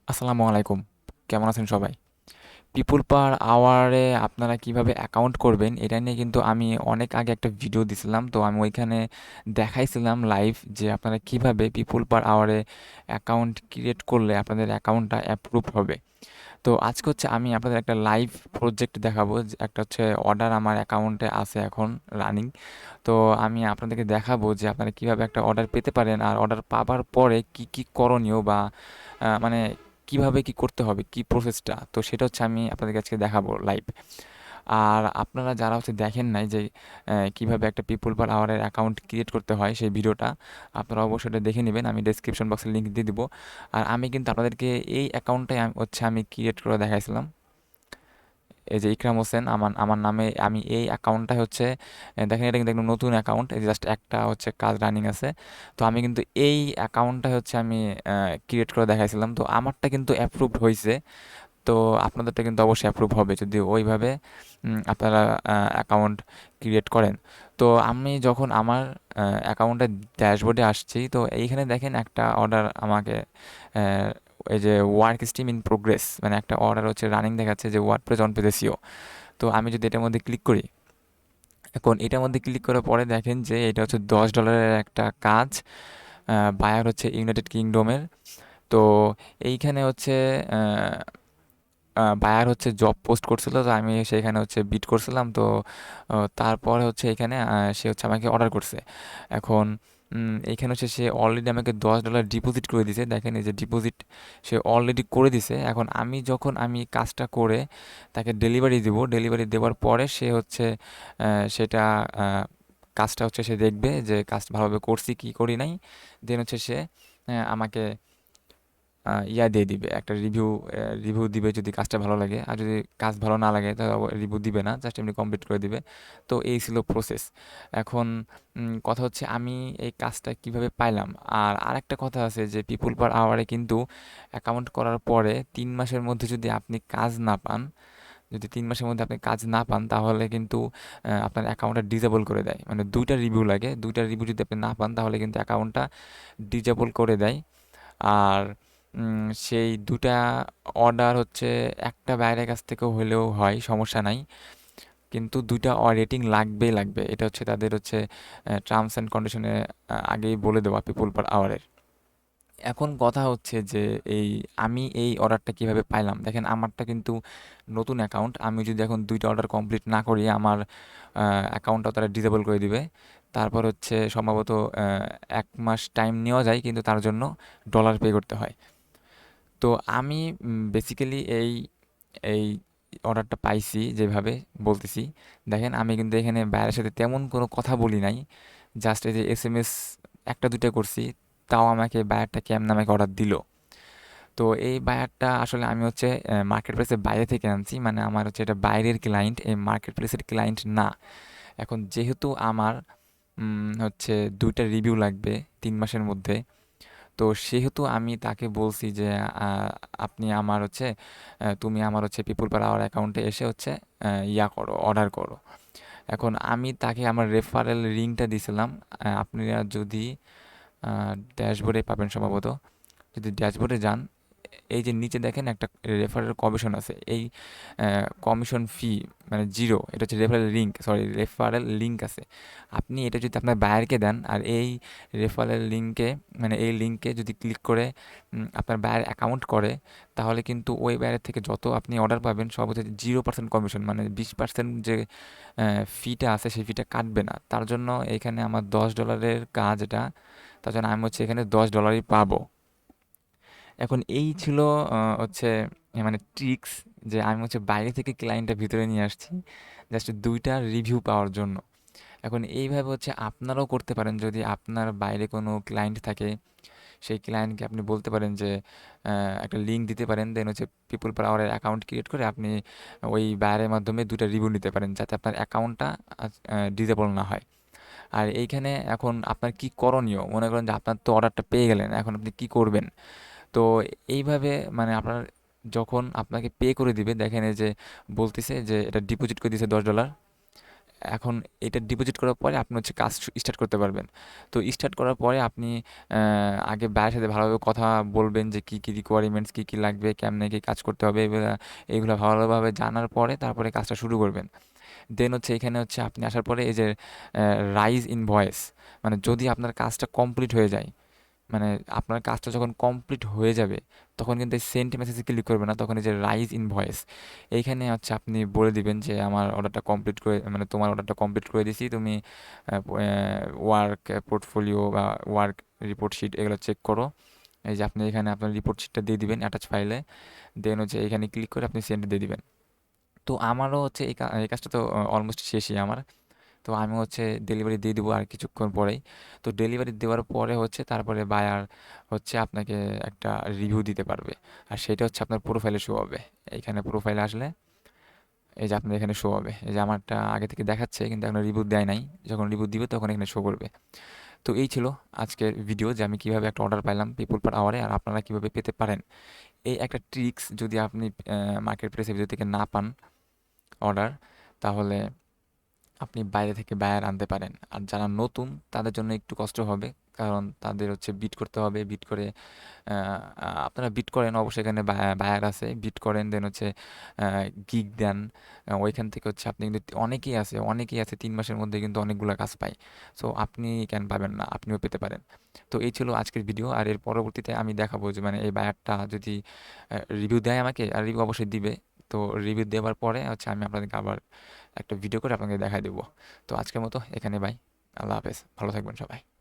আসসালামু আলাইকুম। কেমন আছেন সবাই? পিপুল পার আওয়ারে আপনারা কিভাবে অ্যাকাউন্ট করবেন এটা নিয়ে কিন্তু আমি অনেক আগে একটা ভিডিও দিছিলাম। তো আমি ওইখানে দেখাইছিলাম লাইভ যে আপনারা কিভাবে পিপুল পার আওয়ারে অ্যাকাউন্ট ক্রিয়েট করলে আপনাদের অ্যাকাউন্টটা অ্যাপ্রুভ হবে। তো আজকে হচ্ছে আমি আপনাদের একটা লাইভ প্রজেক্ট দেখাবো। যে একটা হচ্ছে অর্ডার আমার অ্যাকাউন্টে আছে এখন রানিং। তো আমি আপনাদেরকে দেখাবো যে আপনারা কিভাবে একটা অর্ডার পেতে পারেন আর অর্ডার পাবার পরে কি কি করণীয় বা মানে কিভাবে কি করতে হবে, কি প্রসেসটা, তো সেটা হচ্ছে আমি আপনাদের কাছে দেখাবো লাইভ। আর আপনারা যারা হচ্ছে দেখেন নাই যে কিভাবে একটা পিপুল পার আওয়ারের অ্যাকাউন্ট ক্রিয়েট করতে হয় সেই ভিডিওটা, আপনারা অবশ্যই এটা দেখে নেবেন। আমি ডেসক্রিপশন বক্সে লিঙ্ক দিয়ে দিব। আর আমি কিন্তু আপনাদেরকে এই অ্যাকাউন্টটাই হচ্ছে আমি ক্রিয়েট করে দেখাইছিলাম। এই যে ইকরাম হোসেন আমার আমার নামে আমি এই অ্যাকাউন্টটা হচ্ছে দেখেন, এটা কিন্তু একদম নতুন অ্যাকাউন্ট, এই জাস্ট একটা হচ্ছে কাজ রানিং আছে। তো আমি কিন্তু এই অ্যাকাউন্টটা হচ্ছে আমি ক্রিয়েট করে দেখাইছিলাম, তো আমারটা কিন্তু অ্যাপ্রুভড হয়েছে। তো আপনাদেরটা কিন্তু অবশ্যই অ্যাপ্রুভ হবে যদি ওইভাবে আপনারা অ্যাকাউন্ট ক্রিয়েট করেন। তো আমি যখন আমার অ্যাকাউন্টের ড্যাশবোর্ডে আসছি, তো এইখানে দেখেন একটা অর্ডার আমাকে আহ, এই যে ওয়ার্ক স্ট্রিম ইন প্রোগ্রেস, মানে একটা অর্ডার হচ্ছে রানিং দেখাচ্ছে যে ওয়ার্ডপ্রেস অন পেজ এসইও। তো আমি যদি এটার মধ্যে ক্লিক করি, এখন এটার মধ্যে ক্লিক করার পরে দেখেন যে এটা হচ্ছে $10 একটা কাজ। বায়ার হচ্ছে ইউনাইটেড কিংডমের। তো এইখানে হচ্ছে বায়ার হচ্ছে জব পোস্ট করছিল, তো আমি সেখানে হচ্ছে বিট করছিলাম। তো তারপরে হচ্ছে এখানে সে হচ্ছে আমাকে অর্ডার করছে। এখন এইখানে হচ্ছে সে অলরেডি আমাকে $10 ডিপোজিট করে দিছে, দেখেন এই যে ডিপোজিট সে অলরেডি করে দিছে। এখন আমি যখন আমি কাজটা করে তাকে ডেলিভারি দিব, ডেলিভারি দেওয়ার পরে সে হচ্ছে সেটা কাজটা হচ্ছে সে দেখবে যে কাজটা ভালোভাবে করছি কি করি নাই। দেন হচ্ছে সে আমাকে ইয়া দিয়ে দিবে, একটা রিভিউ রিভিউ দিবে যদি কাজটা ভালো লাগে। আর যদি কাজ ভালো না লাগে তাহলে রিভিউ দিবে না, জাস্ট এমনি কমপ্লিট করে দিবে। তো এই ছিল প্রসেস। এখন কথা হচ্ছে আমি এই কাজটা কিভাবে পাইলাম। আর আরেকটা কথা আছে যে পিপুল পার আওয়ারে কিন্তু অ্যাকাউন্ট করার পরে 3 মাসের মধ্যে যদি আপনি কাজ না পান, যদি 3 মাসের মধ্যে আপনি কাজ না পান তাহলে কিন্তু আপনার অ্যাকাউন্টটা ডিজেবল করে দেয়। মানে দুইটা রিভিউ লাগে, দুইটা রিভিউ যদি আপনি না পান তাহলে কিন্তু অ্যাকাউন্টটা ডিজেবল করে দেয়। আর সেই দুটা অর্ডার হচ্ছে একটা বাইরের কাছ থেকেও হলেও হয়, সমস্যা নাই। কিন্তু দুইটা রেটিং লাগবেই লাগবে, এটা হচ্ছে তাদের হচ্ছে টার্মস অ্যান্ড কন্ডিশনে আগেই বলে দেওয়া পিপুল পার আওয়ারের। এখন কথা হচ্ছে যে এই আমি এই অর্ডারটা কিভাবে পাইলাম। দেখেন আমারটা কিন্তু নতুন অ্যাকাউন্ট, আমি যদি এখন দুইটা অর্ডার কমপ্লিট না করি আমার অ্যাকাউন্টটা তারা ডিসেবল করে দিবে। তারপর হচ্ছে সম্ভবত 1 মাস টাইম নেওয়া যায়, কিন্তু তার জন্য ডলার পে করতে হয়। তো আমি বেসিক্যালি এই এই অর্ডারটা পাইছি যেভাবে বলতেছি। দেখেন আমি কিন্তু এখানে বাইরের সাথে তেমন কোনো কথা বলি নাই, জাস্ট এই যে SMS একটা দুইটা করছি। তাও আমাকে বায়ারটা কেমন আমাকে অর্ডার দিল। তো এই বায়ারটা আসলে আমি হচ্ছে মার্কেট প্লেসের বাইরে থেকে আনছি, মানে আমার হচ্ছে এটা বাইরের ক্লায়েন্ট, এই মার্কেট প্লেসের ক্লায়েন্ট না। এখন যেহেতু আমার হচ্ছে দুইটা রিভিউ লাগবে 3 মাসের মধ্যে, তো সেহেতু আমি তাকে বলছি যে আহ, আপনি আমার হচ্ছে তুমি আমার হচ্ছে পিপুল পার আওয়ার অ্যাকাউন্টে এসে হচ্ছে ইয়া করো, অর্ডার করো। এখন আমি তাকে আমার রেফারেল লিঙ্কটা দিয়েছিলাম। আপনারা যদি ড্যাশবোর্ডে পাবেন সম্ভবত, যদি ড্যাশবোর্ডে যান, এই যে নিচে দেখেন একটা রেফারেল কমিশন আছে, এই কমিশন ফি মানে জিরো, এটা হচ্ছে referral link, sorry referral link আছে। আপনি এটা যদি আপনার বায়ারকে দেন আর এই রেফারেল লিঙ্কে, মানে এই লিঙ্কে যদি ক্লিক করে আপনার বায়ার অ্যাকাউন্ট করে, তাহলে কিন্তু ওই বায়ারের থেকে যত আপনি অর্ডার পাবেন সব হচ্ছে 0% কমিশন, মানে 20% যে ফিটা আছে সেই ফিটা কাটবে না। তার জন্য এখানে আমার $10 কাজ এটা, তার জন্য আমি হচ্ছে এখানে $10 পাবো। এখন এই ছিল হচ্ছে মানে ট্রিক্স, যে আমি হচ্ছে বাইরে থেকে ক্লায়েন্টটা ভিতরে নিয়ে আসছি জাস্ট দুইটা রিভিউ পাওয়ার জন্য। এখন এইভাবে হচ্ছে আপনারাও করতে পারেন, যদি আপনার বাইরে কোনো ক্লায়েন্ট থাকে সেই ক্লায়েন্টকে আপনি বলতে পারেন যে একটা লিঙ্ক দিতে পারেন, দেন হচ্ছে পিপল পার আওয়ারের অ্যাকাউন্ট ক্রিয়েট করে আপনি ওই বাইরের মাধ্যমে দুইটা রিভিউ নিতে পারেন যাতে আপনার অ্যাকাউন্টটা ডিজেবল না হয়। আর এইখানে এখন আপনার কি করণীয়, মনে করেন যে আপনার তো অর্ডারটা পেয়ে গেলেন, এখন আপনি কি করবেন। তো এইভাবে মানে আপনার যখন আপনাকে পে করে দিবে, দেখেন এই যে বলতেছে যে এটা ডিপোজিট করে দিয়েছে $10। এখন এটা ডিপোজিট করার পরে আপনি হচ্ছে কাজ স্টার্ট করতে পারবেন। তো স্টার্ট করার পরে আপনি আগে বায়ের সাথে ভালোভাবে কথা বলবেন যে কী কী রিকোয়ারমেন্টস, কী কী লাগবে, কেমনে কী কাজ করতে হবে, এগুলো ভালোভাবে জানার পরে তারপরে কাজটা শুরু করবেন। দেন হচ্ছে এখানে হচ্ছে আপনি আসার পরে এই যে রাইজ ইনভয়েস, মানে যদি আপনার কাজটা কমপ্লিট হয়ে যায়, মানে আপনার কাজটা যখন কমপ্লিট হয়ে যাবে তখন কিন্তু এই সেন্ড মেসেজে ক্লিক করবে না, তখন এই যে রাইজ ইনভয়েস এইখানে হচ্ছে আপনি বলে দিবেন যে আমার অর্ডারটা কমপ্লিট করে, মানে তোমার অর্ডারটা কমপ্লিট করে দিছি, তুমি ওয়ার্ক পোর্টফোলিও বা ওয়ার্ক রিপোর্ট শিট এগুলো চেক করো। এই যে আপনি এখানে আপনার রিপোর্ট শিটটা দিয়ে দিবেন অ্যাটাচ ফাইলে। দেন হচ্ছে এখানে ক্লিক করে আপনি সেন্ড দিয়ে দিবেন। তো আমারও হচ্ছে এই কাজটা তো অলমোস্ট শেষই আমার। তো আমি হচ্ছে ডেলিভারি দিয়ে দেবো আর কিছুক্ষণ পরেই। তো ডেলিভারি দেওয়ার পরে হচ্ছে তারপরে বায়ার হচ্ছে আপনাকে একটা রিভিউ দিতে পারবে, আর সেটা হচ্ছে আপনার প্রোফাইলে শো হবে। এইখানে প্রোফাইলে আসলে এই যে আপনার এখানে শো হবে, এই যে আমারটা আগে থেকে দেখাচ্ছে কিন্তু এখন রিভিউ দেয় নাই, যখন রিভিউ দিবে তখন এখানে শো করবে। তো এই ছিল আজকের ভিডিও, যে আমি কিভাবে একটা অর্ডার পাইলাম পিপল পার আওয়ারে, আর আপনারা কিভাবে পেতে পারেন। এই একটা ট্রিক্স যদি আপনি মার্কেট প্লেসে ভিতর থেকে না পান অর্ডার, তাহলে আপনি বাইরে থেকে বায়ার আনতে পারেন। আর যারা নতুন তাদের জন্য একটু কষ্ট হবে, কারণ তাদের হচ্ছে বিট করতে হবে। বিট করে আপনারা বিট করেন অবশ্যই, এখানে বায়ার আছে, বিট করেন, দেন হচ্ছে গিগ দেন। ওইখান থেকে হচ্ছে আপনি কিন্তু অনেকেই আছে 3 মাসের মধ্যে কিন্তু অনেকগুলো কাজ পায়। সো আপনি কেন পাবেন না, আপনিও পেতে পারেন। তো এই ছিল আজকের ভিডিও, আর এর পরবর্তীতে আমি দেখাবো যে মানে এই বায়ারটা যদি রিভিউ দেয় আমাকে, আর রিভিউ অবশ্যই দিবে। তো রিভিউ দেওয়ার পরে হচ্ছে আমি আপনাদেরকে আবার একটা ভিডিও করে আপনাকে দেখাই দেবো। তো আজকের মতো এখানে বাই, আল্লাহ হাফেজ, ভালো থাকবেন সবাই।